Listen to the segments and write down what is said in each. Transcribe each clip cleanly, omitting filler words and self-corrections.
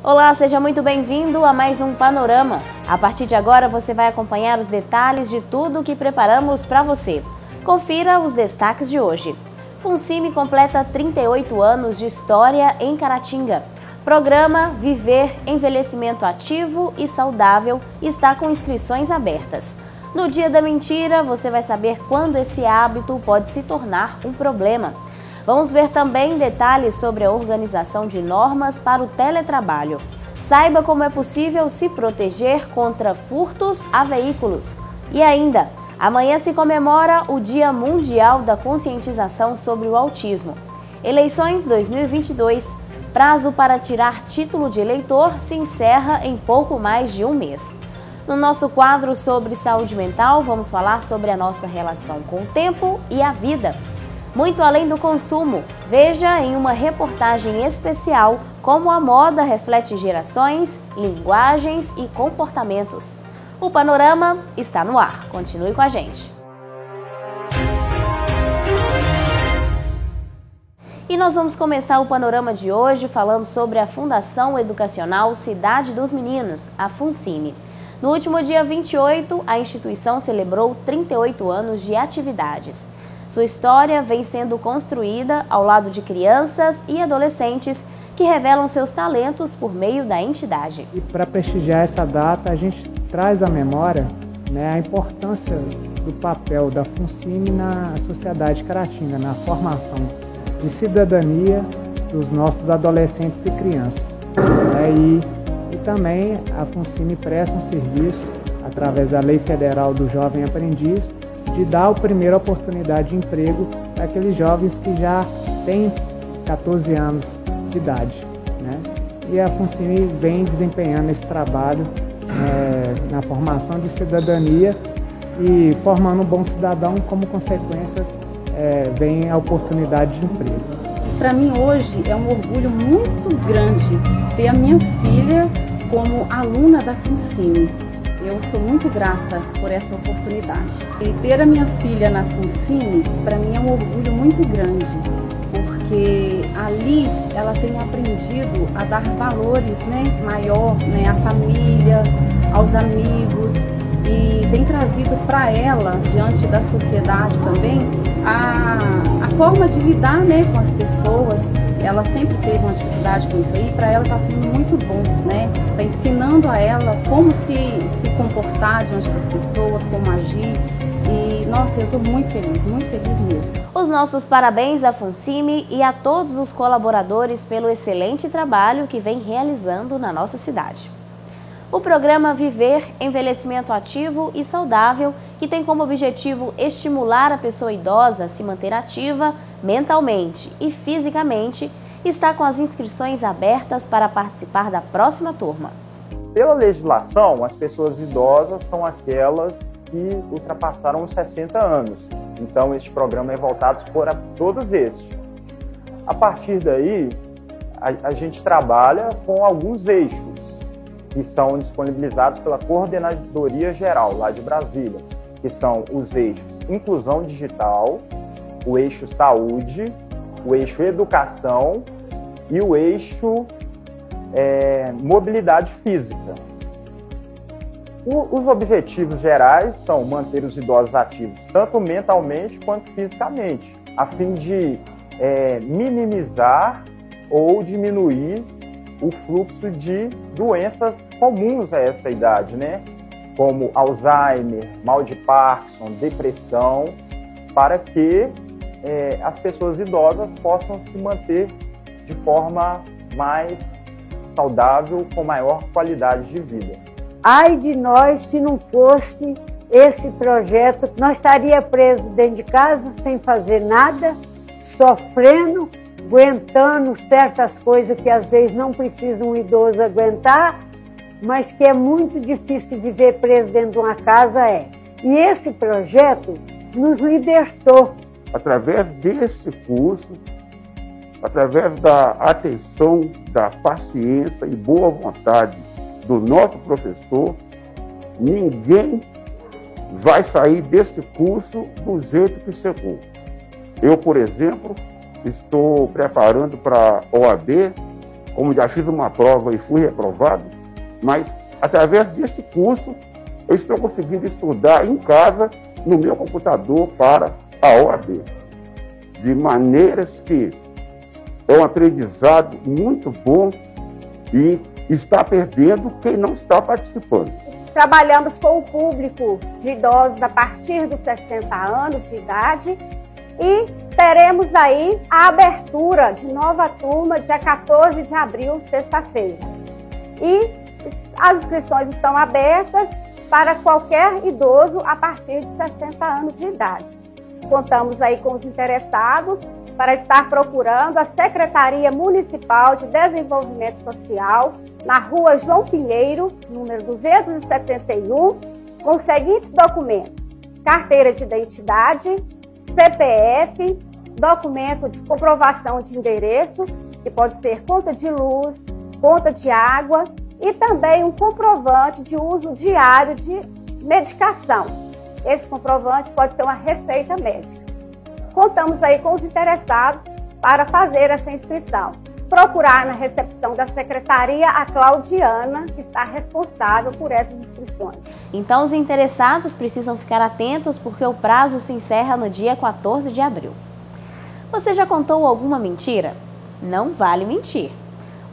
Olá, seja muito bem-vindo a mais um Panorama. A partir de agora você vai acompanhar os detalhes de tudo o que preparamos para você. Confira os destaques de hoje. FUNSIMI completa 38 anos de história em Caratinga. Programa Viver Envelhecimento Ativo e Saudável está com inscrições abertas. No Dia da Mentira, você vai saber quando esse hábito pode se tornar um problema. Vamos ver também detalhes sobre a organização de normas para o teletrabalho. Saiba como é possível se proteger contra furtos a veículos. E ainda, amanhã se comemora o Dia Mundial da Conscientização sobre o Autismo. Eleições 2022. Prazo para tirar título de eleitor se encerra em pouco mais de um mês. No nosso quadro sobre saúde mental, vamos falar sobre a nossa relação com o tempo e a vida. Muito além do consumo, veja em uma reportagem especial como a moda reflete gerações, linguagens e comportamentos. O Panorama está no ar. Continue com a gente. E nós vamos começar o Panorama de hoje falando sobre a Fundação Educacional Cidade dos Meninos, a FUNSIMI. No último dia 28, a instituição celebrou 38 anos de atividades. Sua história vem sendo construída ao lado de crianças e adolescentes que revelam seus talentos por meio da entidade. E para prestigiar essa data, a gente traz à memória, a importância do papel da FUNSIMI na sociedade caratinga, na formação de cidadania dos nossos adolescentes e crianças. E também a FUNSIMI presta um serviço, através da Lei Federal do Jovem Aprendiz, de dar a primeira oportunidade de emprego para aqueles jovens que já têm 14 anos de idade. E a FUNSIMI vem desempenhando esse trabalho na formação de cidadania e formando um bom cidadão, como consequência vem a oportunidade de emprego. Para mim hoje é um orgulho muito grande ter a minha filha como aluna da FUNSIMI. Eu sou muito grata por essa oportunidade. E ter a minha filha na FUNSIMI, para mim é um orgulho muito grande, porque ali ela tem aprendido a dar valores maior à família, aos amigos, e tem trazido para ela, diante da sociedade também, a forma de lidar com as pessoas. Ela sempre teve uma dificuldade com isso aí, para ela está sendo muito bom, Está ensinando a ela como se comportar diante das pessoas, como agir. E, nossa, eu estou muito feliz mesmo. Os nossos parabéns à FUNSIMI e a todos os colaboradores pelo excelente trabalho que vem realizando na nossa cidade. O programa Viver Envelhecimento Ativo e Saudável, que tem como objetivo estimular a pessoa idosa a se manter ativa mentalmente e fisicamente, está com as inscrições abertas para participar da próxima turma. Pela legislação, as pessoas idosas são aquelas que ultrapassaram os 60 anos. Então, este programa é voltado para todos estes. A partir daí, a gente trabalha com alguns eixos que são disponibilizados pela Coordenadoria Geral, lá de Brasília, que são os eixos Inclusão Digital, o eixo Saúde, o eixo Educação e o eixo Mobilidade Física. Os objetivos gerais são manter os idosos ativos, tanto mentalmente quanto fisicamente, a fim de minimizar ou diminuir o fluxo de doenças comuns a essa idade, como Alzheimer, mal de Parkinson, depressão, para que as pessoas idosas possam se manter de forma mais saudável, com maior qualidade de vida. Ai de nós se não fosse esse projeto, nós estaríamos presos dentro de casa, sem fazer nada, sofrendo, aguentando certas coisas que às vezes não precisa um idoso aguentar, mas que é muito difícil viver preso dentro de uma casa. E esse projeto nos libertou. Através desse curso, através da atenção, da paciência e boa vontade do nosso professor, ninguém vai sair desse curso do jeito que chegou. Eu, por exemplo, estou preparando para a OAB como já fiz uma prova e fui reprovado, mas através desse curso eu estou conseguindo estudar em casa, no meu computador, para a OAB. De maneiras que é um aprendizado muito bom e está perdendo quem não está participando. Trabalhamos com o público de idosos a partir dos 60 anos de idade e teremos aí a abertura de nova turma dia 14 de abril, sexta-feira. E as inscrições estão abertas para qualquer idoso a partir de 60 anos de idade. Contamos aí com os interessados para estar procurando a Secretaria Municipal de Desenvolvimento Social, na Rua João Pinheiro, número 271, com os seguintes documentos: carteira de identidade, CPF, documento de comprovação de endereço, que pode ser conta de luz, conta de água, e também um comprovante de uso diário de medicação. Esse comprovante pode ser uma receita médica. Contamos aí com os interessados para fazer essa inscrição. Procurar na recepção da secretaria a Claudiana, que está responsável por essas inscrições. Então os interessados precisam ficar atentos porque o prazo se encerra no dia 14 de abril. Você já contou alguma mentira? Não vale mentir.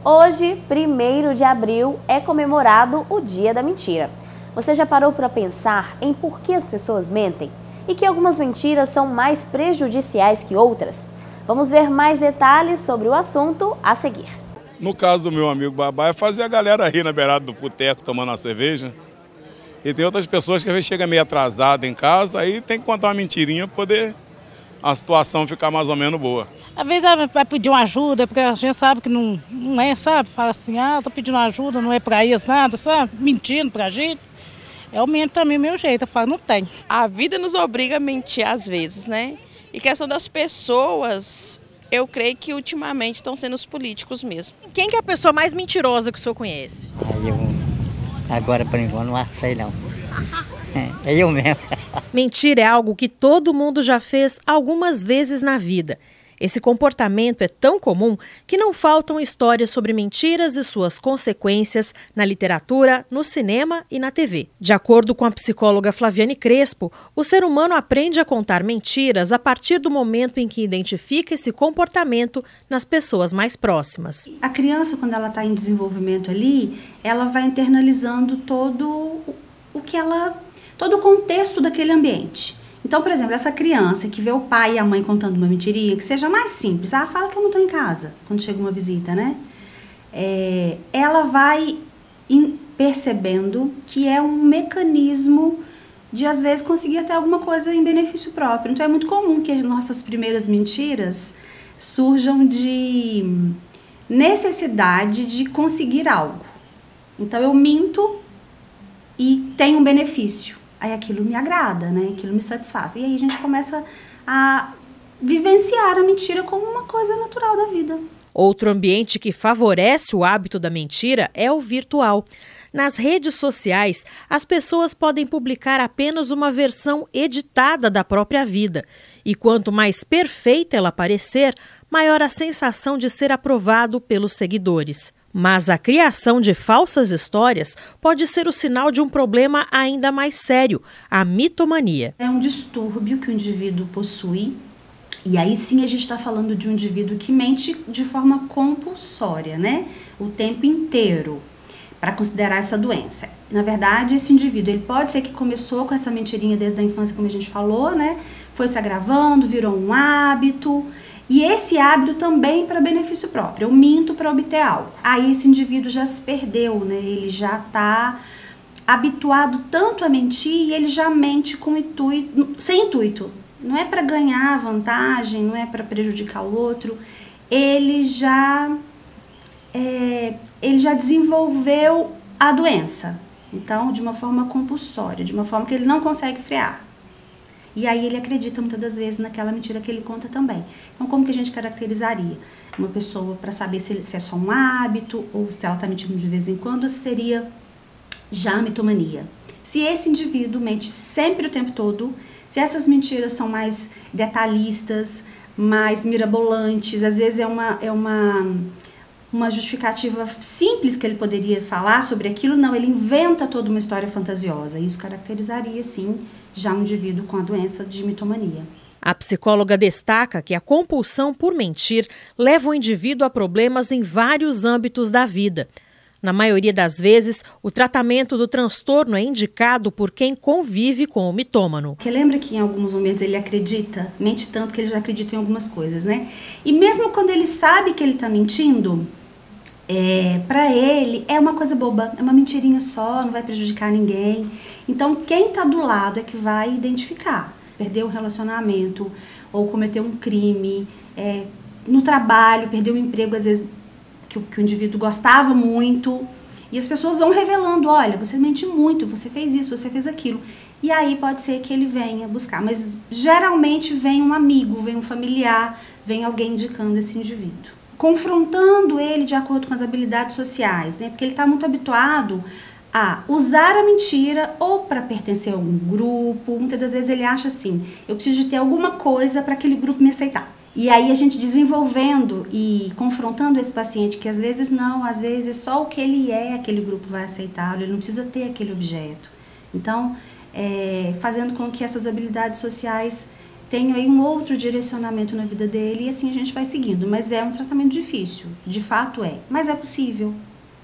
Hoje, 1º de abril, é comemorado o Dia da Mentira. Você já parou para pensar em por que as pessoas mentem? E que algumas mentiras são mais prejudiciais que outras? Vamos ver mais detalhes sobre o assunto a seguir. No caso do meu amigo Babá, é fazer a galera rir na beirada do boteco tomando uma cerveja. E tem outras pessoas que às vezes chegam meio atrasada em casa, aí tem que contar uma mentirinha para poder a situação ficar mais ou menos boa. Às vezes vai pedir uma ajuda, porque a gente sabe que não é, sabe? Fala assim, tô pedindo ajuda, não é para isso nada, sabe? Mentindo pra gente. Eu minto também, meu jeito, eu falo, não tem. A vida nos obriga a mentir às vezes, né? E questão das pessoas, eu creio que ultimamente estão sendo os políticos mesmo. Quem que é a pessoa mais mentirosa que o senhor conhece? Agora, por enquanto, não sei não. É eu mesmo. Mentir é algo que todo mundo já fez algumas vezes na vida. Esse comportamento é tão comum que não faltam histórias sobre mentiras e suas consequências na literatura, no cinema e na TV. De acordo com a psicóloga Flaviane Crespo, o ser humano aprende a contar mentiras a partir do momento em que identifica esse comportamento nas pessoas mais próximas. A criança, quando ela está em desenvolvimento ali, ela vai internalizando todo o contexto daquele ambiente. Então, por exemplo, essa criança que vê o pai e a mãe contando uma mentirinha, que seja mais simples, fala que eu não estou em casa, quando chega uma visita, né? Ela vai percebendo que é um mecanismo de, às vezes, conseguir até alguma coisa em benefício próprio. Então, é muito comum que as nossas primeiras mentiras surjam de necessidade de conseguir algo. Então, eu minto e tenho um benefício. Aí aquilo me agrada, né? Aquilo me satisfaz. E aí a gente começa a vivenciar a mentira como uma coisa natural da vida. Outro ambiente que favorece o hábito da mentira é o virtual. Nas redes sociais, as pessoas podem publicar apenas uma versão editada da própria vida. E quanto mais perfeita ela parecer, maior a sensação de ser aprovado pelos seguidores. Mas a criação de falsas histórias pode ser o sinal de um problema ainda mais sério, a mitomania. É um distúrbio que o indivíduo possui, e aí sim a gente está falando de um indivíduo que mente de forma compulsória, né? O tempo inteiro, para considerar essa doença. Na verdade, esse indivíduo, ele pode ser que começou com essa mentirinha desde a infância, como a gente falou, né? Foi se agravando, virou um hábito. E esse hábito também para benefício próprio, eu minto para obter algo. Aí esse indivíduo já se perdeu, né? Ele já está habituado tanto a mentir e ele já mente com sem intuito. Não é para ganhar vantagem, não é para prejudicar o outro. Ele já desenvolveu a doença. Então, de uma forma compulsória, de uma forma que ele não consegue frear. E aí ele acredita muitas das vezes naquela mentira que ele conta também. Então, como que a gente caracterizaria uma pessoa para saber se é só um hábito ou se ela está mentindo de vez em quando, seria já a mitomania. Se esse indivíduo mente sempre o tempo todo, se essas mentiras são mais detalhistas, mais mirabolantes, às vezes é uma uma justificativa simples que ele poderia falar sobre aquilo, não, ele inventa toda uma história fantasiosa. Isso caracterizaria, sim, já um indivíduo com a doença de mitomania. A psicóloga destaca que a compulsão por mentir leva o indivíduo a problemas em vários âmbitos da vida. Na maioria das vezes, o tratamento do transtorno é indicado por quem convive com o mitômano. Porque lembra que em alguns momentos ele acredita, mente tanto que ele já acredita em algumas coisas, né? E mesmo quando ele sabe que ele está mentindo, para ele é uma coisa boba, é uma mentirinha só, não vai prejudicar ninguém. Então quem está do lado é que vai identificar. Perdeu um relacionamento ou cometeu um crime, no trabalho, perdeu um emprego às vezes que o indivíduo gostava muito, e as pessoas vão revelando, olha, você mente muito, você fez isso, você fez aquilo. E aí pode ser que ele venha buscar, mas geralmente vem um amigo, vem um familiar, vem alguém indicando esse indivíduo. Confrontando ele de acordo com as habilidades sociais, né? Porque ele está muito habituado a usar a mentira ou para pertencer a algum grupo. Muitas das vezes ele acha assim, eu preciso de ter alguma coisa para aquele grupo me aceitar. E aí a gente desenvolvendo e confrontando esse paciente, que às vezes não, às vezes só o que ele é, aquele grupo vai aceitá-lo, ele não precisa ter aquele objeto. Então, fazendo com que essas habilidades sociais tenham aí um outro direcionamento na vida dele, e assim a gente vai seguindo. Mas é um tratamento difícil, de fato é, mas é possível,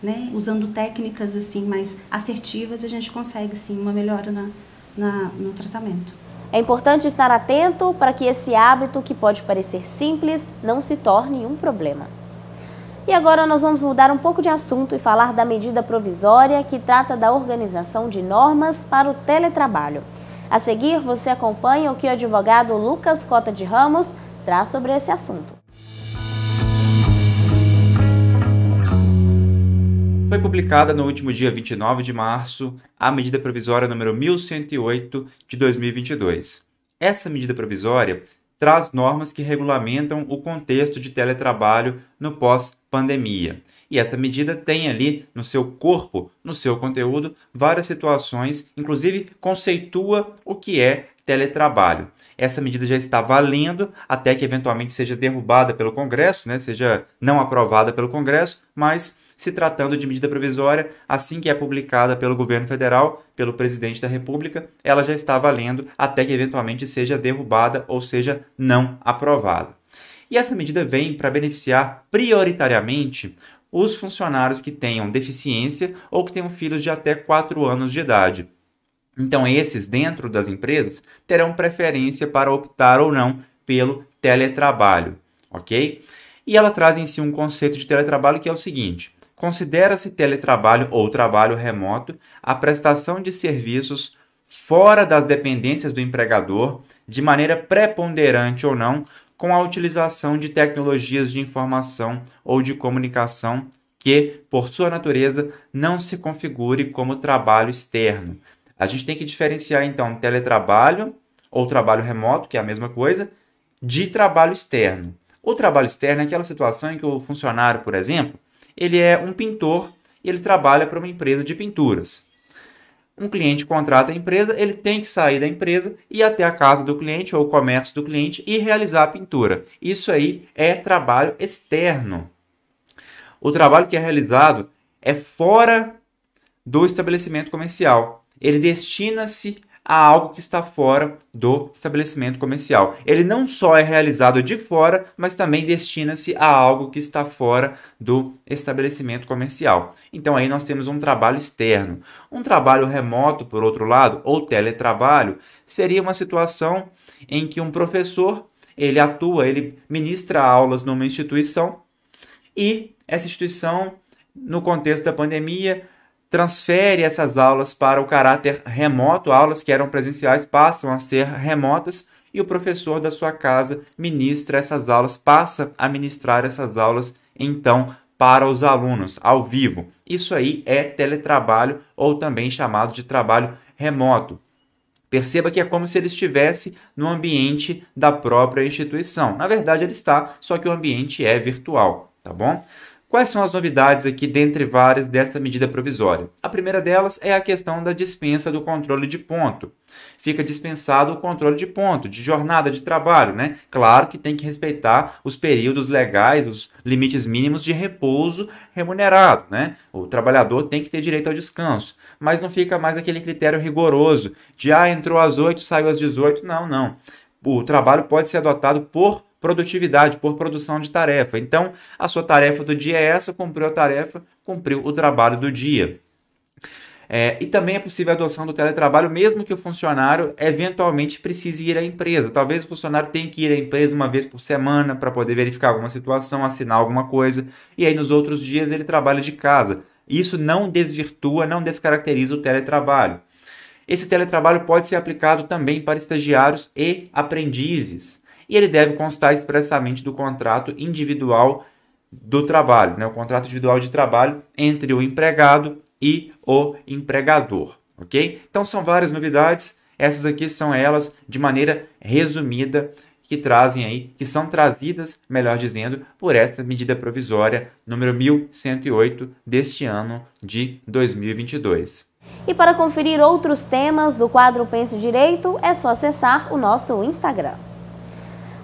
né? Usando técnicas assim mais assertivas, a gente consegue sim uma melhora no tratamento. É importante estar atento para que esse hábito, que pode parecer simples, não se torne um problema. E agora nós vamos mudar um pouco de assunto e falar da medida provisória que trata da organização de normas para o teletrabalho. A seguir, você acompanha o que o advogado Lucas Cota de Ramos traz sobre esse assunto. Foi publicada no último dia 29 de março a medida provisória número 1108 de 2022. Essa medida provisória traz normas que regulamentam o contexto de teletrabalho no pós-pandemia. E essa medida tem ali no seu corpo, no seu conteúdo, várias situações, inclusive conceitua o que é teletrabalho. Essa medida já está valendo até que eventualmente seja derrubada pelo Congresso, né? Seja não aprovada pelo Congresso, mas se tratando de medida provisória, assim que é publicada pelo governo federal, pelo presidente da República, ela já está valendo até que eventualmente seja derrubada ou seja não aprovada. E essa medida vem para beneficiar prioritariamente os funcionários que tenham deficiência ou que tenham filhos de até 4 anos de idade. Então esses, dentro das empresas, terão preferência para optar ou não pelo teletrabalho, ok? E ela traz em si um conceito de teletrabalho que é o seguinte: considera-se teletrabalho ou trabalho remoto a prestação de serviços fora das dependências do empregador, de maneira preponderante ou não, com a utilização de tecnologias de informação ou de comunicação que, por sua natureza, não se configure como trabalho externo. A gente tem que diferenciar, então, teletrabalho ou trabalho remoto, que é a mesma coisa, de trabalho externo. O trabalho externo é aquela situação em que o funcionário, por exemplo, ele é um pintor e ele trabalha para uma empresa de pinturas. Um cliente contrata a empresa, ele tem que sair da empresa e ir até a casa do cliente ou o comércio do cliente e realizar a pintura. Isso aí é trabalho externo. O trabalho que é realizado é fora do estabelecimento comercial. Ele destina-se a algo que está fora do estabelecimento comercial. Ele não só é realizado de fora, mas também destina-se a algo que está fora do estabelecimento comercial. Então aí nós temos um trabalho externo. Um trabalho remoto, por outro lado, ou teletrabalho, seria uma situação em que um professor, ele atua, ele ministra aulas numa instituição e essa instituição, no contexto da pandemia, transfere essas aulas para o caráter remoto, aulas que eram presenciais passam a ser remotas e o professor da sua casa ministra essas aulas, passa a ministrar essas aulas, então, para os alunos, ao vivo. Isso aí é teletrabalho ou também chamado de trabalho remoto. Perceba que é como se ele estivesse no ambiente da própria instituição. Na verdade, ele está, só que o ambiente é virtual, tá bom? Quais são as novidades aqui, dentre várias, desta medida provisória? A primeira delas é a questão da dispensa do controle de ponto. Fica dispensado o controle de ponto, de jornada de trabalho, né? Claro que tem que respeitar os períodos legais, os limites mínimos de repouso remunerado, né? O trabalhador tem que ter direito ao descanso, mas não fica mais aquele critério rigoroso de entrou às 8, saiu às 18. Não. O trabalho pode ser adotado por produtividade, por produção de tarefa. Então, a sua tarefa do dia é essa, cumpriu a tarefa, cumpriu o trabalho do dia. E também é possível a adoção do teletrabalho, mesmo que o funcionário eventualmente precise ir à empresa. Talvez o funcionário tenha que ir à empresa uma vez por semana para poder verificar alguma situação, assinar alguma coisa, e aí nos outros dias ele trabalha de casa. Isso não desvirtua, não descaracteriza o teletrabalho. Esse teletrabalho pode ser aplicado também para estagiários e aprendizes. E ele deve constar expressamente do contrato individual do trabalho, né? O contrato individual de trabalho entre o empregado e o empregador, ok? Então são várias novidades, essas aqui são elas de maneira resumida, que são trazidas, melhor dizendo, por esta medida provisória número 1108 deste ano de 2022. E para conferir outros temas do quadro Pense Direito, é só acessar o nosso Instagram.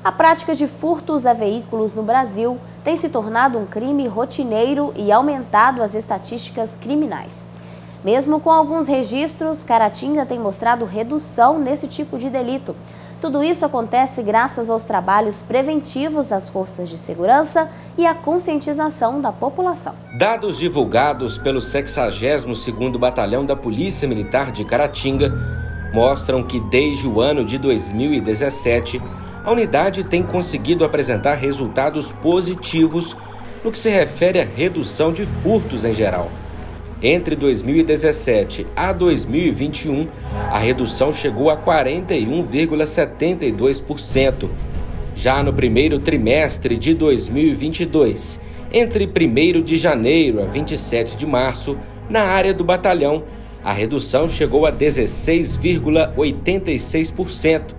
A prática de furtos a veículos no Brasil tem se tornado um crime rotineiro e aumentado as estatísticas criminais. Mesmo com alguns registros, Caratinga tem mostrado redução nesse tipo de delito. Tudo isso acontece graças aos trabalhos preventivos das forças de segurança e à conscientização da população. Dados divulgados pelo 62º Batalhão da Polícia Militar de Caratinga mostram que desde o ano de 2017, a unidade tem conseguido apresentar resultados positivos no que se refere à redução de furtos em geral. Entre 2017 a 2021, a redução chegou a 41,72%. Já no primeiro trimestre de 2022, entre 1º de janeiro a 27 de março, na área do batalhão, a redução chegou a 16,86%.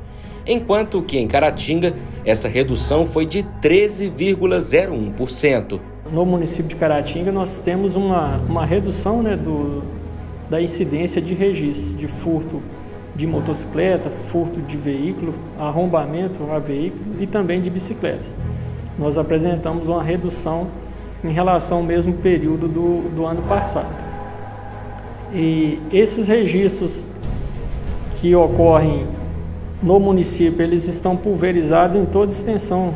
Enquanto que em Caratinga, essa redução foi de 13,01%. No município de Caratinga, nós temos uma redução, né, da incidência de registro de furto de motocicleta, furto de veículo, arrombamento a veículo e também de bicicletas. Nós apresentamos uma redução em relação ao mesmo período do ano passado. E esses registros que ocorrem no município, eles estão pulverizados em toda extensão.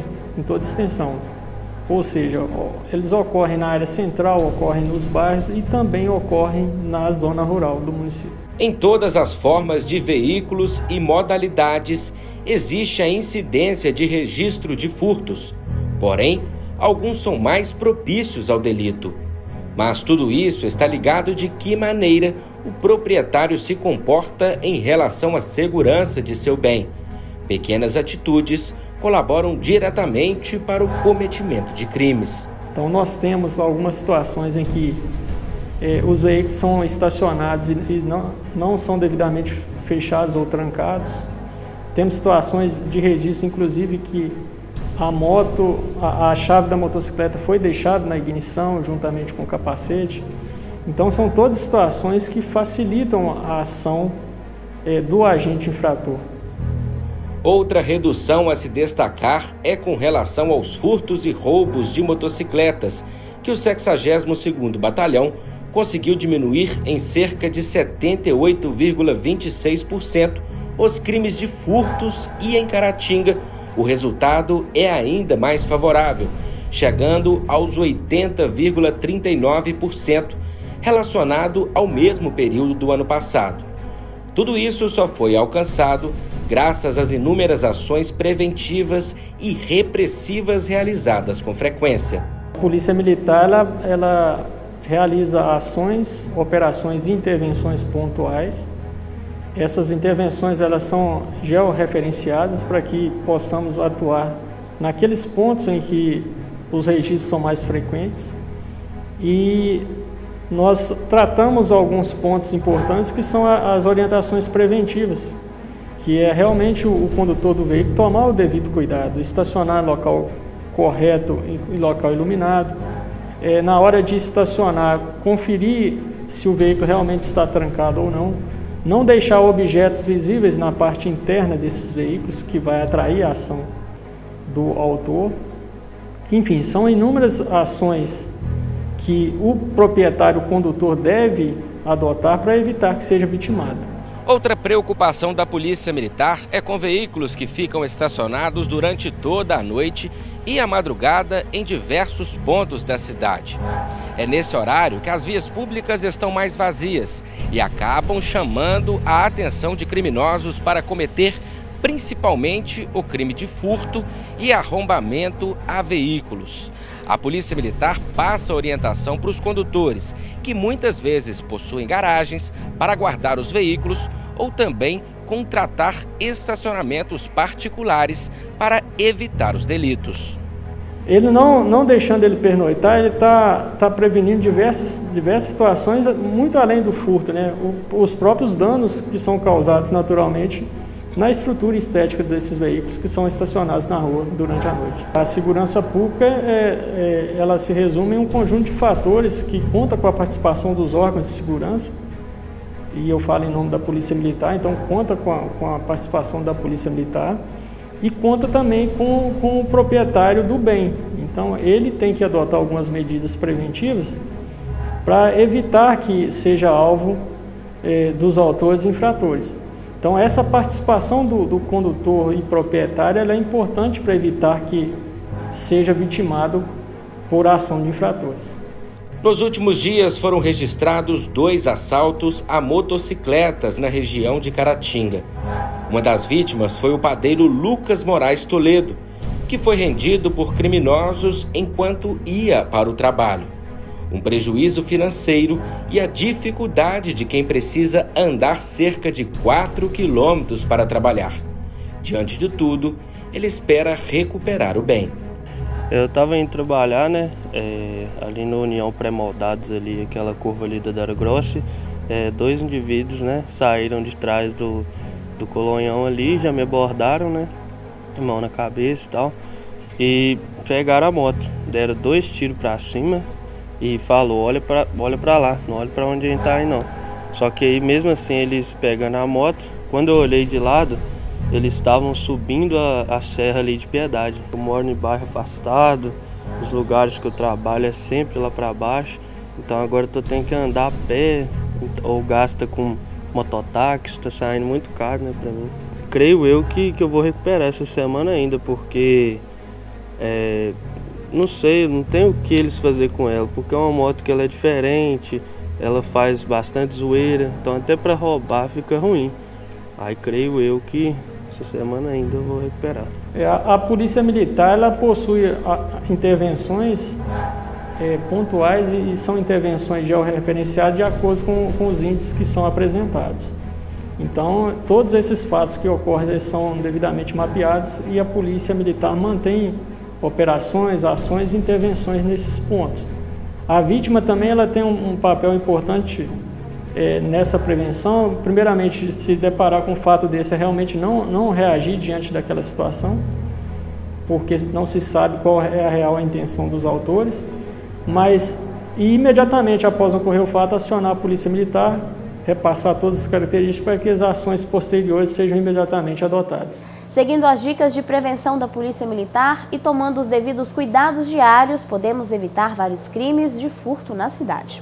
Ou seja, eles ocorrem na área central, ocorrem nos bairros e também ocorrem na zona rural do município. Em todas as formas de veículos e modalidades, existe a incidência de registro de furtos. Porém, alguns são mais propícios ao delito. Mas tudo isso está ligado de que maneira o proprietário se comporta em relação à segurança de seu bem. Pequenas atitudes colaboram diretamente para o cometimento de crimes. Então nós temos algumas situações em que os veículos são estacionados e não são devidamente fechados ou trancados. Temos situações de registro, inclusive, que a chave da motocicleta foi deixada na ignição juntamente com o capacete. Então são todas situações que facilitam a ação do agente infrator. Outra redução a se destacar é com relação aos furtos e roubos de motocicletas, que o 62º Batalhão conseguiu diminuir em cerca de 78,26% os crimes de furtos e em Caratinga o resultado é ainda mais favorável, chegando aos 80,39% relacionado ao mesmo período do ano passado. Tudo isso só foi alcançado graças às inúmeras ações preventivas e repressivas realizadas com frequência. A Polícia Militar ela realiza ações, operações e intervenções pontuais. Essas intervenções elas são georreferenciadas para que possamos atuar naqueles pontos em que os registros são mais frequentes. E nós tratamos alguns pontos importantes que são as orientações preventivas, que é realmente o condutor do veículo tomar o devido cuidado, estacionar em local correto e local iluminado, na hora de estacionar, conferir se o veículo realmente está trancado ou não deixar objetos visíveis na parte interna desses veículos, que vai atrair a ação do autor. Enfim, são inúmeras ações que o proprietário, o condutor, deve adotar para evitar que seja vitimado. Outra preocupação da Polícia Militar é com veículos que ficam estacionados durante toda a noite e a madrugada em diversos pontos da cidade. É nesse horário que as vias públicas estão mais vazias e acabam chamando a atenção de criminosos para cometer principalmente o crime de furto e arrombamento a veículos. A Polícia Militar passa orientação para os condutores, que muitas vezes possuem garagens para guardar os veículos ou também contratar estacionamentos particulares para evitar os delitos. Ele não deixando ele pernoitar, ele está prevenindo diversas situações, muito além do furto, né? Os próprios danos que são causados naturalmente na estrutura estética desses veículos que são estacionados na rua durante a noite. A segurança pública ela se resume em um conjunto de fatores que conta com a participação dos órgãos de segurança, e eu falo em nome da Polícia Militar, então conta com a participação da Polícia Militar e conta também com o proprietário do bem. Então ele tem que adotar algumas medidas preventivas para evitar que seja alvo dos autores infratores. Então essa participação do condutor e proprietário ela é importante para evitar que seja vitimado por ação de infratores. Nos últimos dias foram registrados 2 assaltos a motocicletas na região de Caratinga. Uma das vítimas foi o padeiro Lucas Moraes Toledo, que foi rendido por criminosos enquanto ia para o trabalho. Um prejuízo financeiro e a dificuldade de quem precisa andar cerca de 4 quilômetros para trabalhar. Diante de tudo, ele espera recuperar o bem. Eu estava indo trabalhar, né, ali no União Pré-Moldados, ali, aquela curva ali da Dara Grossi. 2 indivíduos, né, saíram de trás do colonhão ali, já me abordaram, né, mão na cabeça e tal, e pegaram a moto, deram 2 tiros para cima e falou, olha pra lá, não olha pra onde a gente tá aí não. Só que aí mesmo assim eles pegando a moto, quando eu olhei de lado, eles estavam subindo a serra ali de Piedade. Eu moro em bairro afastado, os lugares que eu trabalho é sempre lá pra baixo, então agora eu tô tendo que andar a pé, ou gasta com mototáxi, tá saindo muito caro, né, pra mim. Creio eu que eu vou recuperar essa semana ainda, porque não sei, não tem o que eles fazer com ela, porque é uma moto que ela é diferente, ela faz bastante zoeira, então até para roubar fica ruim. Aí creio eu que essa semana ainda eu vou recuperar. A Polícia Militar ela possui intervenções pontuais e são intervenções georreferenciadas de acordo com os índices que são apresentados. Então, todos esses fatos que ocorrem são devidamente mapeados e a Polícia Militar mantém operações, ações e intervenções nesses pontos. A vítima também ela tem um papel importante nessa prevenção. Primeiramente, se deparar com um fato desse, é realmente não reagir diante daquela situação, porque não se sabe qual é a real intenção dos autores, mas imediatamente após ocorrer o fato, acionar a Polícia Militar, repassar todas as características para que as ações posteriores sejam imediatamente adotadas. Seguindo as dicas de prevenção da Polícia Militar e tomando os devidos cuidados diários, podemos evitar vários crimes de furto na cidade.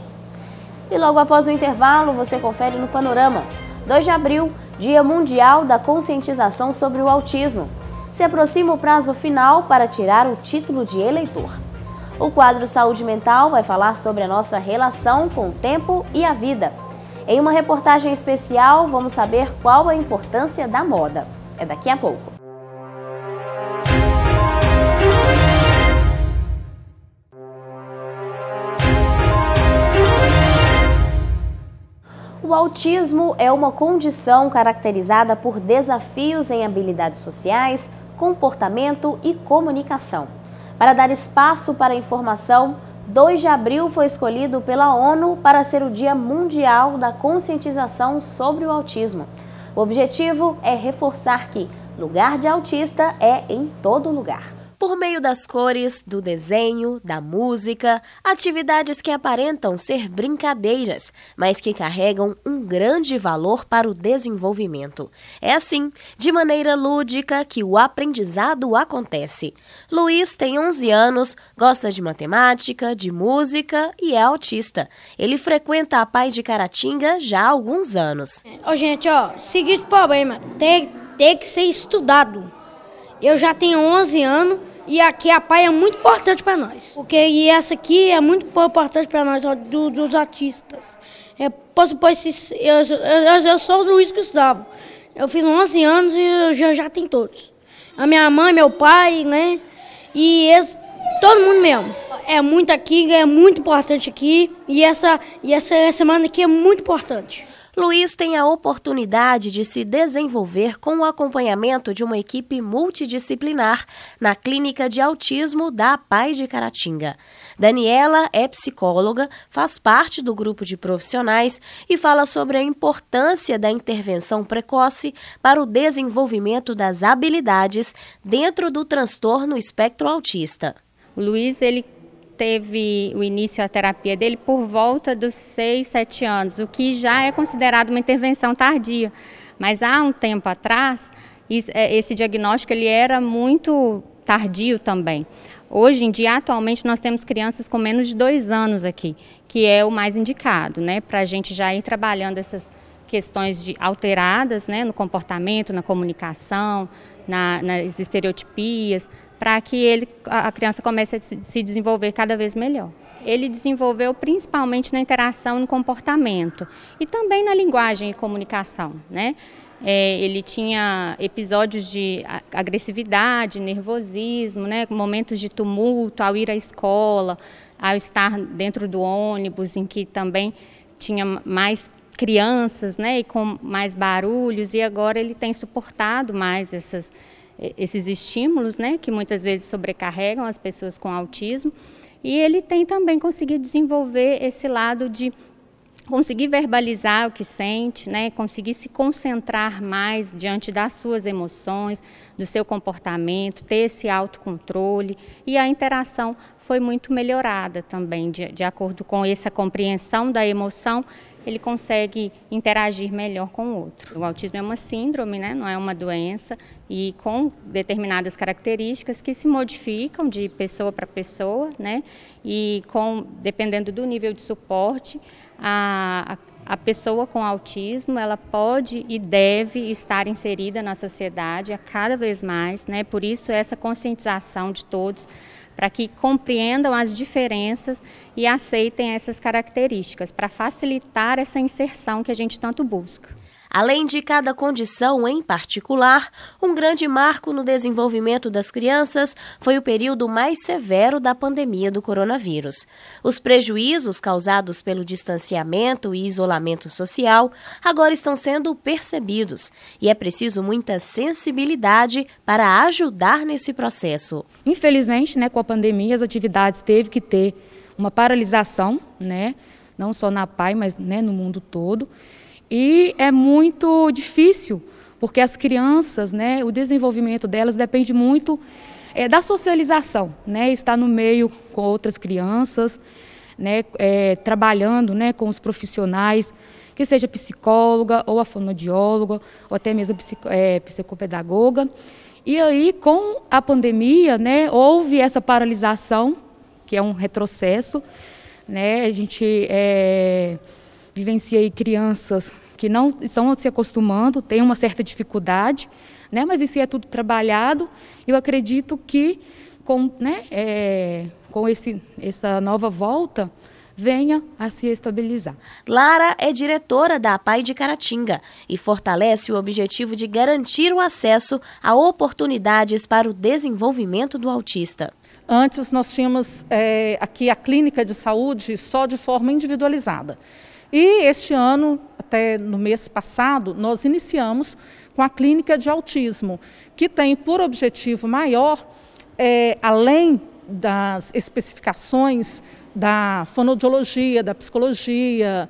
E logo após o intervalo, você confere no Panorama. 2 de abril, Dia Mundial da Conscientização sobre o Autismo. Se aproxima o prazo final para tirar o título de eleitor. O quadro Saúde Mental vai falar sobre a nossa relação com o tempo e a vida. Em uma reportagem especial, vamos saber qual a importância da moda. É daqui a pouco. O autismo é uma condição caracterizada por desafios em habilidades sociais, comportamento e comunicação. Para dar espaço para a informação, 2 de abril foi escolhido pela ONU para ser o Dia Mundial da Conscientização sobre o Autismo. O objetivo é reforçar que lugar de autista é em todo lugar. Por meio das cores, do desenho, da música, atividades que aparentam ser brincadeiras, mas que carregam um grande valor para o desenvolvimento. É assim, de maneira lúdica, que o aprendizado acontece. Luiz tem 11 anos, gosta de matemática, de música e é autista. Ele frequenta a PAI de Caratinga já há alguns anos. Gente, seguinte problema, tem que ser estudado. Eu já tenho 11 anos e aqui a PAI é muito importante para nós. Essa aqui é muito importante para nós, dos autistas. Eu sou o Luiz Gustavo. Eu fiz 11 anos e eu já tenho todos. A minha mãe, meu pai, né? E todo mundo mesmo. É muito aqui, é muito importante aqui. E essa semana aqui é muito importante. Luiz tem a oportunidade de se desenvolver com o acompanhamento de uma equipe multidisciplinar na Clínica de Autismo da PAI de Caratinga. Daniela é psicóloga, faz parte do grupo de profissionais e fala sobre a importância da intervenção precoce para o desenvolvimento das habilidades dentro do transtorno espectro autista. O Luiz, ele teve o início da terapia dele por volta dos 6, 7 anos, o que já é considerado uma intervenção tardia. Mas há um tempo atrás, esse diagnóstico ele era muito tardio também. Hoje em dia, atualmente, nós temos crianças com menos de 2 anos aqui, que é o mais indicado, né, para a gente já ir trabalhando essas questões alteradas, né, no comportamento, na comunicação, nas estereotipias, para que a criança comece a se desenvolver cada vez melhor. Ele desenvolveu principalmente na interação e no comportamento e também na linguagem e comunicação, né? Ele tinha episódios de agressividade, nervosismo, né? Momentos de tumulto ao ir à escola, ao estar dentro do ônibus, em que também tinha mais crianças, né? E com mais barulhos, e agora ele tem suportado mais esses estímulos, né, que muitas vezes sobrecarregam as pessoas com autismo, e ele tem também conseguido desenvolver esse lado de conseguir verbalizar o que sente, né, conseguir se concentrar mais diante das suas emoções, do seu comportamento, ter esse autocontrole, e a interação foi muito melhorada também, de acordo com essa compreensão da emoção, ele consegue interagir melhor com o outro. O autismo é uma síndrome, né? Não é uma doença, e com determinadas características que se modificam de pessoa para pessoa, né? E dependendo do nível de suporte, a pessoa com autismo, ela pode e deve estar inserida na sociedade a cada vez mais, né? Por isso essa conscientização de todos, para que compreendam as diferenças e aceitem essas características, para facilitar essa inserção que a gente tanto busca. Além de cada condição em particular, um grande marco no desenvolvimento das crianças foi o período mais severo da pandemia do coronavírus. Os prejuízos causados pelo distanciamento e isolamento social agora estão sendo percebidos e é preciso muita sensibilidade para ajudar nesse processo. Infelizmente, né, com a pandemia, as atividades teve que ter uma paralisação, né, não só na PAI, mas, né, no mundo todo. E é muito difícil, porque as crianças, né, o desenvolvimento delas depende muito da socialização, né, estar no meio com outras crianças, né, trabalhando, né, com os profissionais, que seja psicóloga ou a fonoaudióloga, ou até mesmo psicopedagoga. E aí, com a pandemia, né, houve essa paralisação, que é um retrocesso, né, a gente vivencia aí crianças que não estão se acostumando, têm uma certa dificuldade, né? Mas isso é tudo trabalhado. Eu acredito que com essa nova volta venha a se estabilizar. Lara é diretora da PAI de Caratinga e fortalece o objetivo de garantir o acesso a oportunidades para o desenvolvimento do autista. Antes nós tínhamos aqui a clínica de saúde só de forma individualizada. E este ano, até no mês passado, nós iniciamos com a clínica de autismo, que tem por objetivo maior, além das especificações da fonoaudiologia, da psicologia,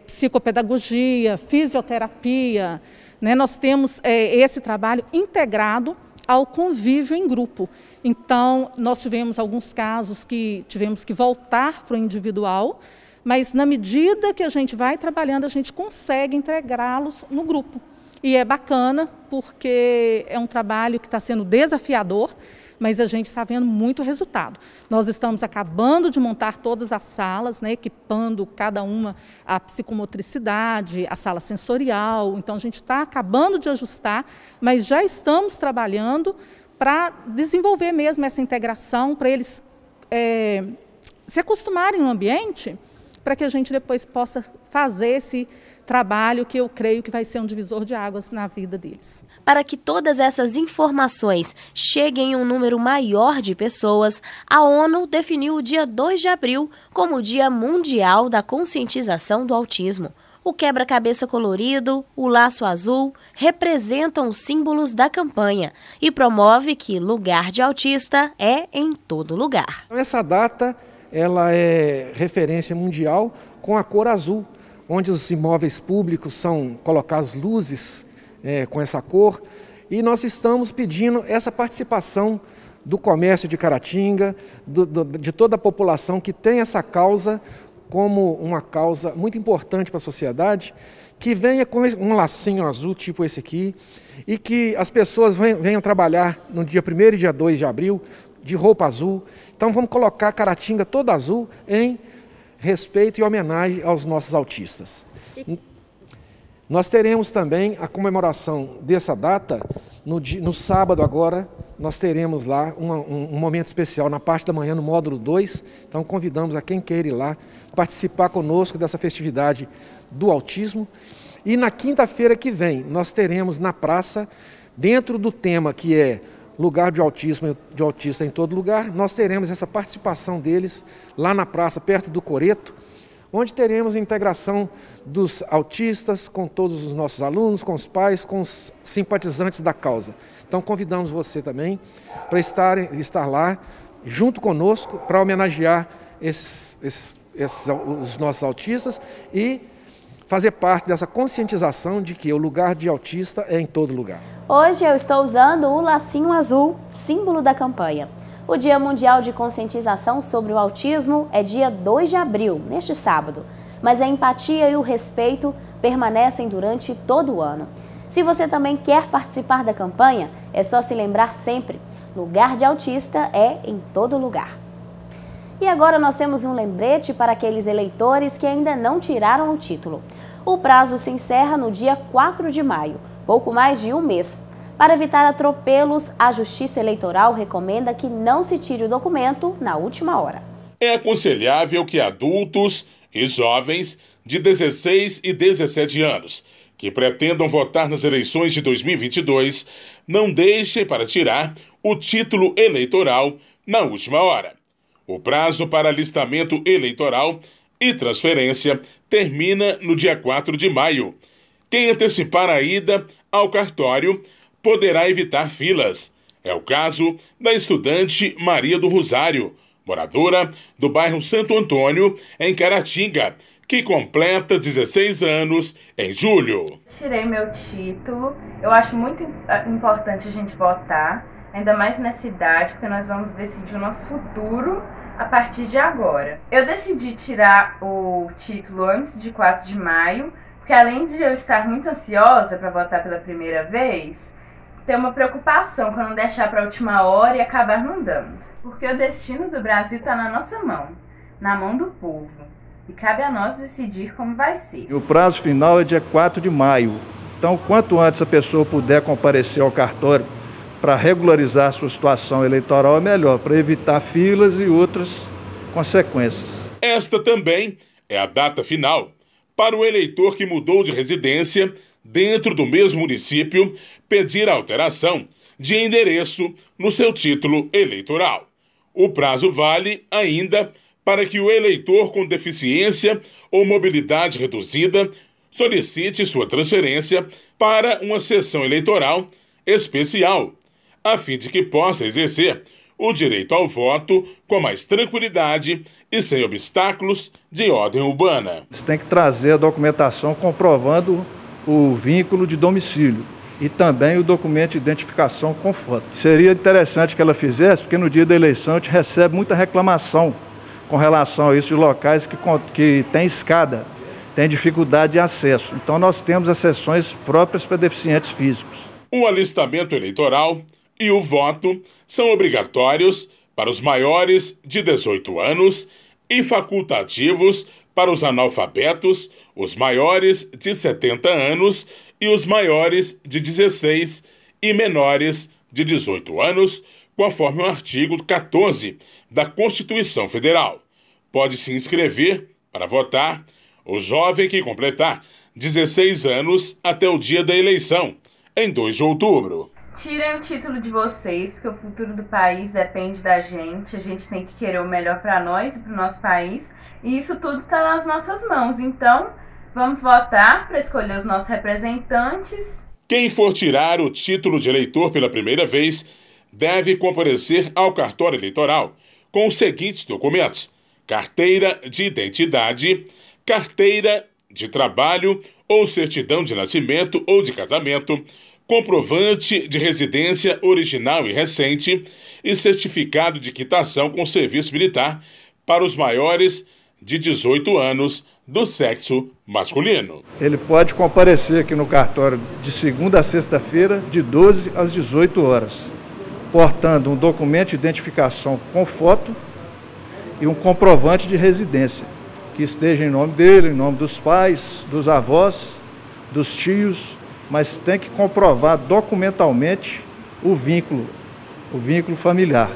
psicopedagogia, fisioterapia, né? Nós temos esse trabalho integrado ao convívio em grupo. Então, nós tivemos alguns casos que tivemos que voltar para o individual, mas na medida que a gente vai trabalhando, a gente consegue integrá-los no grupo. E é bacana, porque é um trabalho que está sendo desafiador, mas a gente está vendo muito resultado. Nós estamos acabando de montar todas as salas, né, equipando cada uma a psicomotricidade, a sala sensorial. Então, a gente está acabando de ajustar, mas já estamos trabalhando para desenvolver mesmo essa integração, para eles se acostumarem no ambiente, para que a gente depois possa fazer esse trabalho que eu creio que vai ser um divisor de águas na vida deles. Para que todas essas informações cheguem a um número maior de pessoas, a ONU definiu o dia 2 de abril como o Dia Mundial da Conscientização do Autismo. O quebra-cabeça colorido, o laço azul, representam os símbolos da campanha e promove que lugar de autista é em todo lugar. Essa data ela é referência mundial com a cor azul, onde os imóveis públicos são colocadas luzes com essa cor, e nós estamos pedindo essa participação do comércio de Caratinga, de toda a população que tem essa causa como uma causa muito importante para a sociedade, que venha com um lacinho azul tipo esse aqui, e que as pessoas venham trabalhar no dia 1º e dia 2 de abril de roupa azul. Então vamos colocar Caratinga toda azul em respeito e homenagem aos nossos autistas. Nós teremos também a comemoração dessa data no sábado agora. Nós teremos lá um momento especial na parte da manhã no módulo 2. Então convidamos a quem queira ir lá participar conosco dessa festividade do autismo. E na quinta-feira que vem nós teremos na praça, dentro do tema que é lugar de autismo, de autista em todo lugar, nós teremos essa participação deles lá na praça, perto do Coreto, onde teremos a integração dos autistas com todos os nossos alunos, com os pais, com os simpatizantes da causa. Então convidamos você também para estar lá junto conosco para homenagear os nossos autistas e fazer parte dessa conscientização de que o lugar de autista é em todo lugar. Hoje eu estou usando o lacinho azul, símbolo da campanha. O Dia Mundial de Conscientização sobre o Autismo é dia 2 de abril, neste sábado. Mas a empatia e o respeito permanecem durante todo o ano. Se você também quer participar da campanha, é só se lembrar sempre, lugar de autista é em todo lugar. E agora nós temos um lembrete para aqueles eleitores que ainda não tiraram o título. O prazo se encerra no dia 4 de maio, pouco mais de um mês. Para evitar atropelos, a Justiça Eleitoral recomenda que não se tire o documento na última hora. É aconselhável que adultos e jovens de 16 e 17 anos que pretendam votar nas eleições de 2022 não deixem para tirar o título eleitoral na última hora. O prazo para alistamento eleitoral e transferência termina no dia 4 de maio. Quem antecipar a ida ao cartório poderá evitar filas. É o caso da estudante Maria do Rosário, moradora do bairro Santo Antônio, em Caratinga, que completa 16 anos em julho. Tirei meu título. Eu acho muito importante a gente votar, ainda mais nessa idade, porque nós vamos decidir o nosso futuro a partir de agora. Eu decidi tirar o título antes de 4 de maio, porque além de eu estar muito ansiosa para votar pela primeira vez, tem uma preocupação com não deixar para a última hora e acabar não dando. Porque o destino do Brasil está na nossa mão, na mão do povo. E cabe a nós decidir como vai ser. E o prazo final é dia 4 de maio. Então, quanto antes a pessoa puder comparecer ao cartório para regularizar sua situação eleitoral, é melhor, para evitar filas e outras consequências. Esta também é a data final para o eleitor que mudou de residência dentro do mesmo município pedir alteração de endereço no seu título eleitoral. O prazo vale ainda para que o eleitor com deficiência ou mobilidade reduzida solicite sua transferência para uma sessão eleitoral especial, a fim de que possa exercer o direito ao voto com mais tranquilidade e sem obstáculos de ordem urbana. Você tem que trazer a documentação comprovando o vínculo de domicílio. e também o documento de identificação com foto. Seria interessante que ela fizesse, porque no dia da eleição a gente recebe muita reclamação com relação a isso de locais que tem escada, tem dificuldade de acesso. Então nós temos as sessões próprias para deficientes físicos. O alistamento eleitoral e o voto são obrigatórios para os maiores de 18 anos e facultativos para os analfabetos, os maiores de 70 anos e os maiores de 16 e menores de 18 anos, conforme o artigo 14 da Constituição Federal. Pode se inscrever para votar o jovem que completar 16 anos até o dia da eleição, em 2 de outubro. Tirem o título de vocês, porque o futuro do país depende da gente. A gente tem que querer o melhor para nós e para o nosso país. E isso tudo está nas nossas mãos. Então, vamos votar para escolher os nossos representantes. Quem for tirar o título de eleitor pela primeira vez deve comparecer ao cartório eleitoral com os seguintes documentos: carteira de identidade, carteira de trabalho ou certidão de nascimento ou de casamento, comprovante de residência original e recente e certificado de quitação com serviço militar para os maiores de 18 anos do sexo masculino. Ele pode comparecer aqui no cartório de segunda a sexta-feira, de 12 às 18 horas, portando um documento de identificação com foto e um comprovante de residência, que esteja em nome dele, em nome dos pais, dos avós, dos tios, mas tem que comprovar documentalmente o vínculo familiar.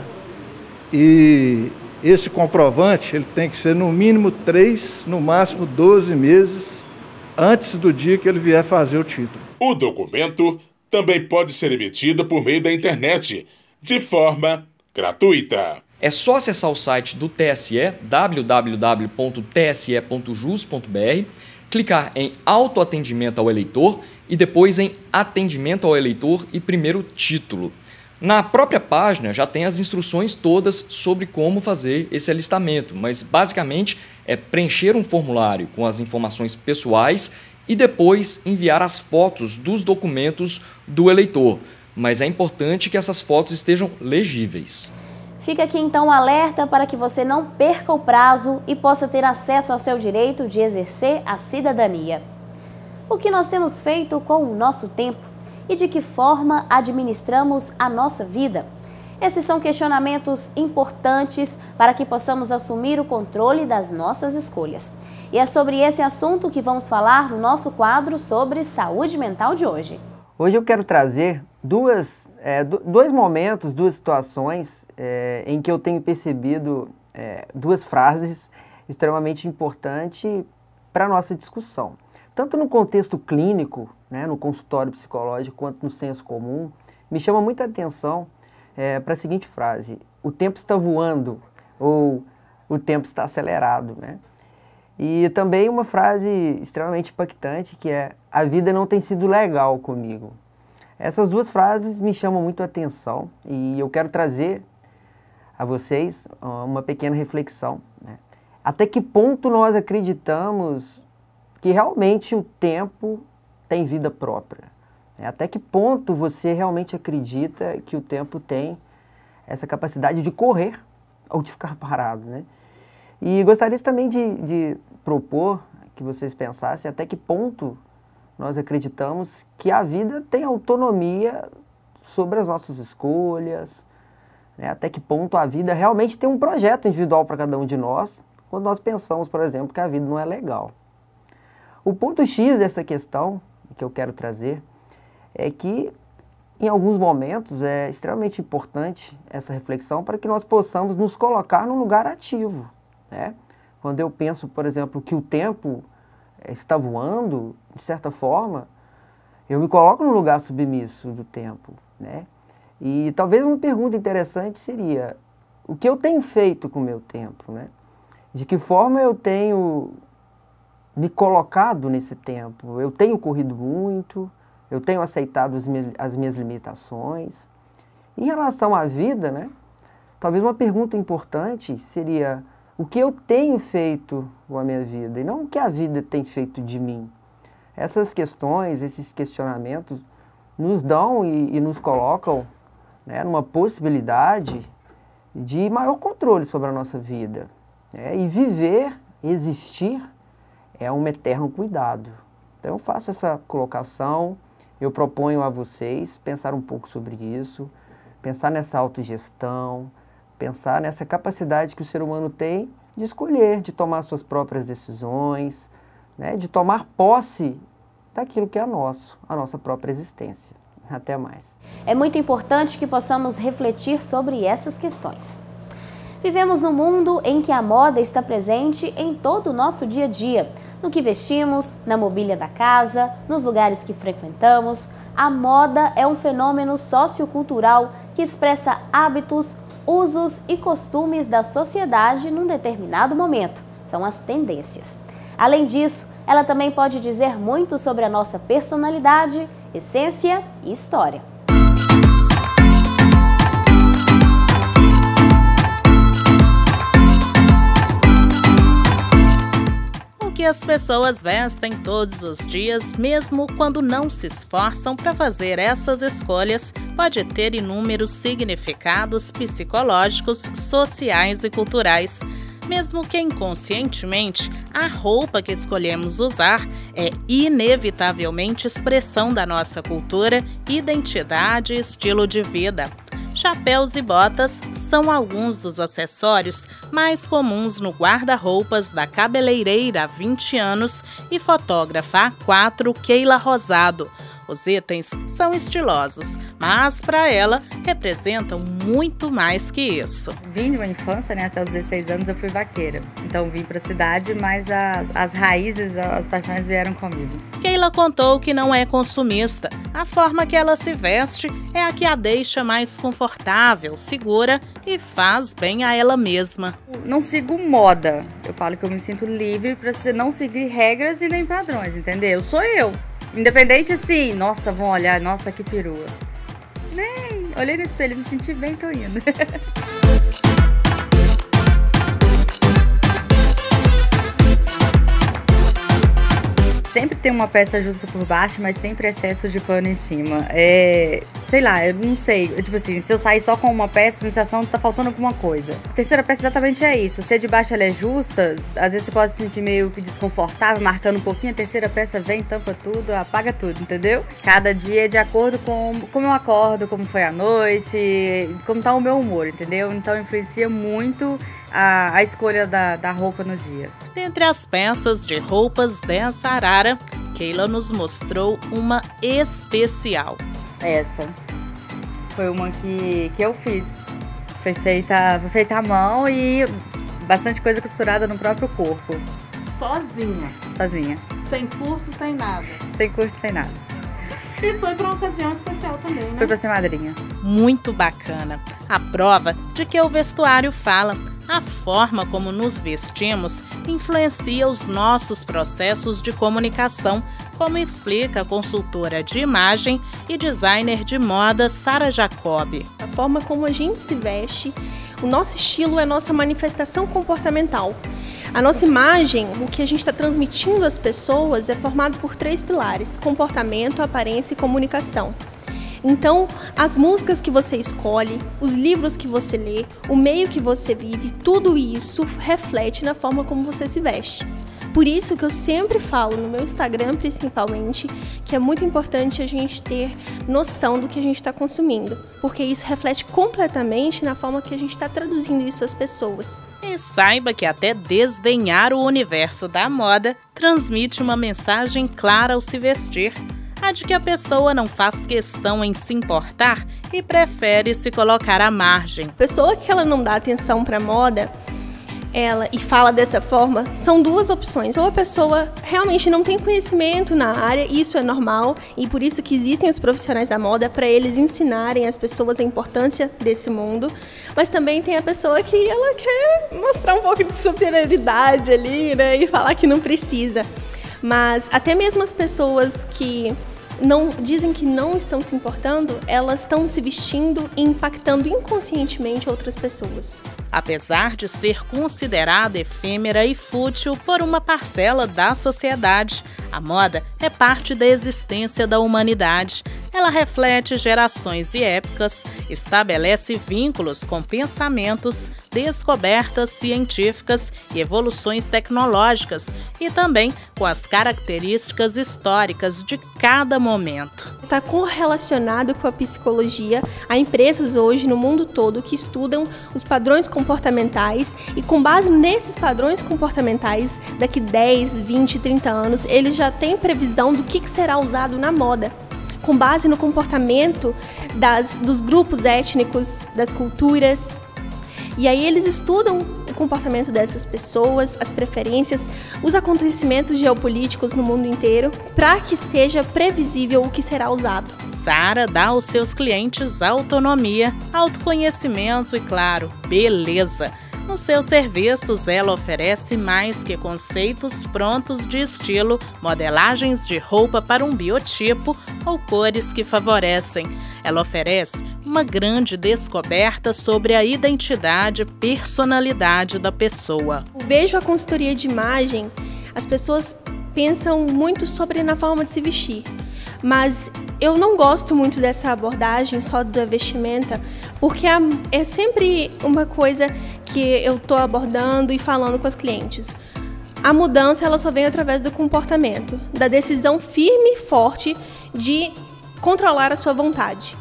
E esse comprovante ele tem que ser no mínimo 3, no máximo 12 meses antes do dia que ele vier fazer o título. O documento também pode ser emitido por meio da internet, de forma gratuita. É só acessar o site do TSE, www.tse.jus.br, clicar em autoatendimento ao eleitor e depois em atendimento ao eleitor e primeiro título. Na própria página já tem as instruções todas sobre como fazer esse alistamento, mas basicamente é preencher um formulário com as informações pessoais e depois enviar as fotos dos documentos do eleitor. Mas é importante que essas fotos estejam legíveis. Fica aqui então um alerta para que você não perca o prazo e possa ter acesso ao seu direito de exercer a cidadania. O que nós temos feito com o nosso tempo e de que forma administramos a nossa vida? Esses são questionamentos importantes para que possamos assumir o controle das nossas escolhas. E é sobre esse assunto que vamos falar no nosso quadro sobre saúde mental de hoje. Hoje eu quero trazer dois momentos, duas situações em que eu tenho percebido duas frases extremamente importantes para a nossa discussão. Tanto no contexto clínico, né, no consultório psicológico, quanto no senso comum, me chama muita atenção para a seguinte frase: o tempo está voando ou o tempo está acelerado, né? E também uma frase extremamente impactante que é: a vida não tem sido legal comigo. Essas duas frases me chamam muito a atenção e eu quero trazer a vocês uma pequena reflexão, né? Até que ponto nós acreditamos que realmente o tempo tem vida própria? Até que ponto você realmente acredita que o tempo tem essa capacidade de correr ou de ficar parado, né? E gostaria também de propor que vocês pensassem até que ponto nós acreditamos que a vida tem autonomia sobre as nossas escolhas, né? Até que ponto a vida realmente tem um projeto individual para cada um de nós, quando nós pensamos, por exemplo, que a vida não é legal. O ponto X dessa questão que eu quero trazer é que, em alguns momentos, é extremamente importante essa reflexão para que nós possamos nos colocar num lugar ativo, né? Quando eu penso, por exemplo, que o tempo está voando, de certa forma, eu me coloco no lugar submisso do tempo, né? E talvez uma pergunta interessante seria: o que eu tenho feito com o meu tempo, né? De que forma eu tenho me colocado nesse tempo? Eu tenho corrido muito, eu tenho aceitado as minhas limitações. Em relação à vida, né? Talvez uma pergunta importante seria: o que eu tenho feito com a minha vida e não o que a vida tem feito de mim? Essas questões, esses questionamentos nos dão e nos colocam, né, numa possibilidade de maior controle sobre a nossa vida. E viver, existir, é um eterno cuidado. Então eu faço essa colocação, eu proponho a vocês pensar um pouco sobre isso, pensar nessa autogestão, pensar nessa capacidade que o ser humano tem de escolher, de tomar suas próprias decisões, né, de tomar posse daquilo que é nosso, a nossa própria existência. Até mais. É muito importante que possamos refletir sobre essas questões. Vivemos num mundo em que a moda está presente em todo o nosso dia a dia, no que vestimos, na mobília da casa, nos lugares que frequentamos. A moda é um fenômeno sociocultural que expressa hábitos, usos e costumes da sociedade num determinado momento. São as tendências. Além disso, ela também pode dizer muito sobre a nossa personalidade, essência e história. O que as pessoas vestem todos os dias, mesmo quando não se esforçam para fazer essas escolhas, pode ter inúmeros significados psicológicos, sociais e culturais. Mesmo que inconscientemente, a roupa que escolhemos usar é inevitavelmente expressão da nossa cultura, identidade e estilo de vida. Chapéus e botas são alguns dos acessórios mais comuns no guarda-roupas da cabeleireira há 20 anos e fotógrafa há 4, Keila Rosado. Os itens são estilosos, mas para ela representam muito mais que isso. Vim de uma infância, né? Até os 16 anos eu fui vaqueira. Então vim para a cidade, mas as raízes, as paixões vieram comigo. Keila contou que não é consumista. A forma que ela se veste é a que a deixa mais confortável, segura e faz bem a ela mesma. Não sigo moda. Eu falo que eu me sinto livre para não seguir regras e nem padrões, entendeu? Sou eu. Independente assim, nossa, vão olhar, nossa, que perua. Nem, olhei no espelho, me senti bem, tô indo. Sempre tem uma peça justa por baixo, mas sempre excesso de pano em cima. Sei lá, eu não sei. Tipo assim, se eu sair só com uma peça, a sensação que tá faltando alguma coisa. A terceira peça exatamente é isso. Se a de baixo ela é justa, às vezes você pode se sentir meio que desconfortável, marcando um pouquinho. A terceira peça vem, tampa tudo, apaga tudo, entendeu? Cada dia é de acordo com como eu acordo, como foi a noite, como tá o meu humor, entendeu? Então influencia muito a escolha da roupa no dia. Dentre as peças de roupas dessa arara, Keila nos mostrou uma especial. Essa foi uma que eu fiz. Foi feita à mão e bastante coisa costurada no próprio corpo. Sozinha? Sozinha. Sem curso, sem nada? Sem curso, sem nada. E foi para uma ocasião especial também, né? Foi para ser madrinha. Muito bacana. A prova de que o vestuário fala. A forma como nos vestimos influencia os nossos processos de comunicação, como explica a consultora de imagem e designer de moda Sara Jacob. A forma como a gente se veste, o nosso estilo é nossa manifestação comportamental. A nossa imagem, o que a gente está transmitindo às pessoas, é formado por 3 pilares: comportamento, aparência e comunicação. Então, as músicas que você escolhe, os livros que você lê, o meio que você vive, tudo isso reflete na forma como você se veste. Por isso que eu sempre falo, no meu Instagram principalmente, que é muito importante a gente ter noção do que a gente está consumindo, porque isso reflete completamente na forma que a gente está traduzindo isso às pessoas. E saiba que até desdenhar o universo da moda transmite uma mensagem clara ao se vestir. A de que a pessoa não faz questão em se importar e prefere se colocar à margem. Pessoa que ela não dá atenção para a moda, e fala dessa forma, são 2 opções. Ou a pessoa realmente não tem conhecimento na área, isso é normal, e por isso que existem os profissionais da moda, para eles ensinarem as pessoas a importância desse mundo. Mas também tem a pessoa que ela quer mostrar um pouco de superioridade ali, né, e falar que não precisa. Mas até mesmo as pessoas que dizem que não estão se importando, elas estão se vestindo e impactando inconscientemente outras pessoas. Apesar de ser considerada efêmera e fútil por uma parcela da sociedade, a moda é parte da existência da humanidade. Ela reflete gerações e épocas, estabelece vínculos com pensamentos, descobertas científicas e evoluções tecnológicas, e também com as características históricas de cada momento. Está correlacionado com a psicologia. Há empresas hoje no mundo todo que estudam os padrões comportamentais e, com base nesses padrões comportamentais, daqui 10, 20, 30 anos, eles já têm previsão do que será usado na moda, com base no comportamento dos grupos étnicos, das culturas. E aí eles estudam o comportamento dessas pessoas, as preferências, os acontecimentos geopolíticos no mundo inteiro, para que seja previsível o que será usado. Sara dá aos seus clientes autonomia, autoconhecimento e, claro, beleza. Nos seus serviços, ela oferece mais que conceitos prontos de estilo, modelagens de roupa para um biotipo ou cores que favorecem. Ela oferece uma grande descoberta sobre a identidade e personalidade da pessoa. Vejo a consultoria de imagem, as pessoas pensam muito sobre na forma de se vestir, mas eu não gosto muito dessa abordagem só da vestimenta, porque é sempre uma coisa que eu estou abordando e falando com as clientes. A mudança ela só vem através do comportamento, da decisão firme e forte de controlar a sua vontade.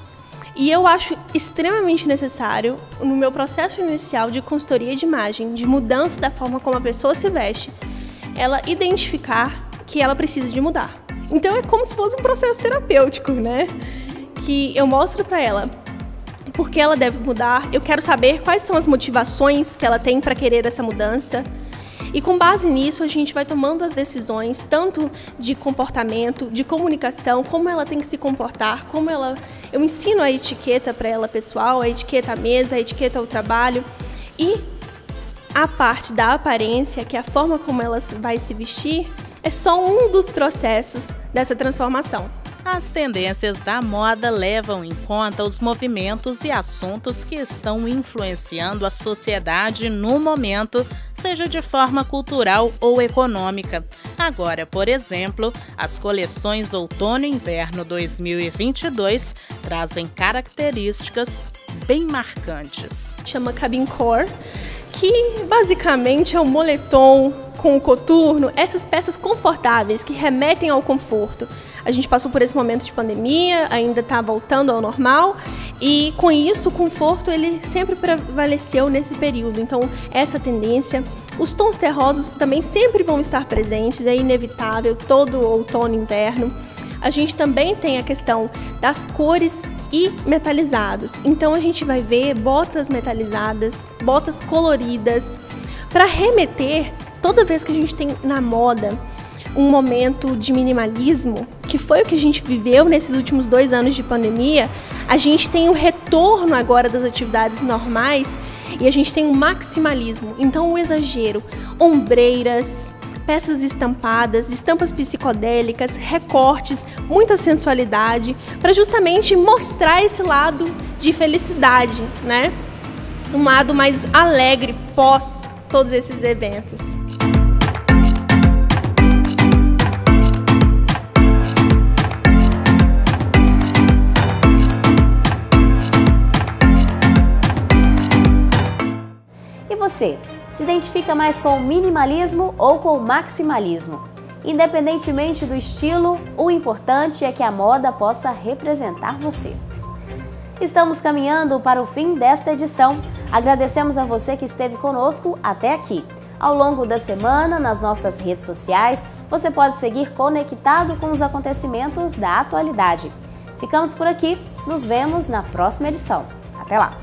E eu acho extremamente necessário, no meu processo inicial de consultoria de imagem, de mudança da forma como a pessoa se veste, ela identificar que ela precisa de mudar. Então é como se fosse um processo terapêutico, né? Que eu mostro para ela por que ela deve mudar, eu quero saber quais são as motivações que ela tem para querer essa mudança. E com base nisso, a gente vai tomando as decisões, tanto de comportamento, de comunicação, como ela tem que se comportar, eu ensino a etiqueta para ela pessoal, a etiqueta à mesa, a etiqueta ao trabalho. E a parte da aparência, que é a forma como ela vai se vestir, é só um dos processos dessa transformação. As tendências da moda levam em conta os movimentos e assuntos que estão influenciando a sociedade no momento, seja de forma cultural ou econômica. Agora, por exemplo, as coleções Outono e Inverno 2022 trazem características bem marcantes. Chama cabin core, que basicamente é um moletom com o coturno, essas peças confortáveis que remetem ao conforto. A gente passou por esse momento de pandemia, ainda está voltando ao normal, e com isso o conforto ele sempre prevaleceu nesse período. Então essa tendência, os tons terrosos também sempre vão estar presentes, é inevitável, todo outono e inverno. A gente também tem a questão das cores e metalizados. Então a gente vai ver botas metalizadas, botas coloridas, para remeter, toda vez que a gente tem na moda um momento de minimalismo, que foi o que a gente viveu nesses últimos 2 anos de pandemia, a gente tem um retorno agora das atividades normais e a gente tem um maximalismo. Então o exagero, ombreiras, peças estampadas, estampas psicodélicas, recortes, muita sensualidade, para justamente mostrar esse lado de felicidade, né? Um lado mais alegre pós todos esses eventos. E você, se identifica mais com o minimalismo ou com o maximalismo? Independentemente do estilo, o importante é que a moda possa representar você. Estamos caminhando para o fim desta edição. Agradecemos a você que esteve conosco até aqui. Ao longo da semana, nas nossas redes sociais, você pode seguir conectado com os acontecimentos da atualidade. Ficamos por aqui, nos vemos na próxima edição. Até lá!